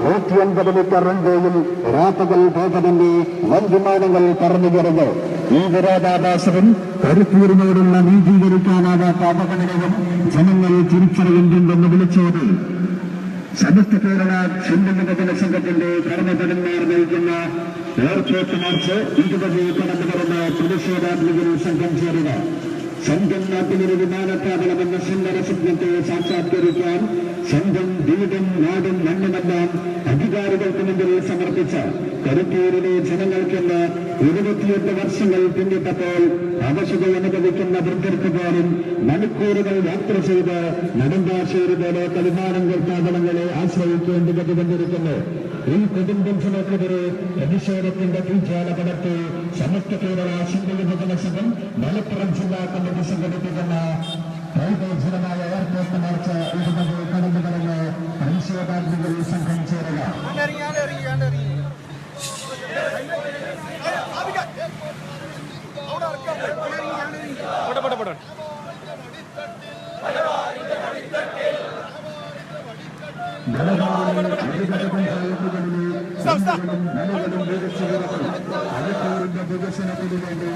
150 metre റൺവേയിൽ രാപ്പകൽ ഭേദമന്യേ വൻവിമാനങ്ങൾ പറന്നുയർന്നു. ഈ വിരോധാഭാസവും കരുത്തൂരിനോടുള്ള നീതീകരിക്കാനാവാത്ത അവഗണനയും ജനങ്ങൾ തിരിച്ചറിയുന്നുണ്ടെന്ന് വിളിച്ചോതി സമസ്ത കേരള ഹിന്ദു വിഭജന സംഘത്തിന്റെ കർമ്മപരന്മാർ നയിക്കുന്ന എയർപോർട്ട് മാർച്ച് 20 കടന്നു വരുന്ന പ്രതിഷേധാത്മകയിൽ സംഘം ചേരുക. സ്വന്തം നാട്ടിലൊരു വിമാനത്താവളമെന്ന സുന്ദര സ്വപ്നത്തെ സാക്ഷാത്കരിക്കാൻ സ്വന്തം വീടും നാടും മണ്ണുമെല്ലാം അധികാരികൾക്ക് മുമ്പിൽ സമർപ്പിച്ച കരുത്തൂരിലെ ജനങ്ങൾക്കുള്ള 28 വർഷങ്ങൾ പിന്നിട്ടപ്പോൾ അവശത അനുഭവിക്കുന്ന വൃദ്ധർക്ക് പോലും മണിക്കൂറുകൾ യാത്ര ചെയ്ത് നെടുമ്പാശ്ശേരി പോലത്തെ വിമാനത്താവളങ്ങളെ ആശ്രയിക്കേണ്ടി വന്നിരിക്കുന്നു. ഈ കൊടുംബന്ധനക്കെതിരെ പ്രതിഷേധത്തിന്റെ തീജ്വാല പടർത്തി സമസ്ത കേരള ഹിന്ദു വിഭജന സംഘം മലപ്പുറം ജില്ലാ കമ്മിറ്റി സംഘടിപ്പിക്കുന്ന വൈഭവജനമായ എയർപോർട്ട് മാർച്ച് 20 കടന്നു കടന്ന് പ്രതിഷേധാത്മകയിൽ സംഘം ചേരുക. വികസനത്തിനു വേണ്ടി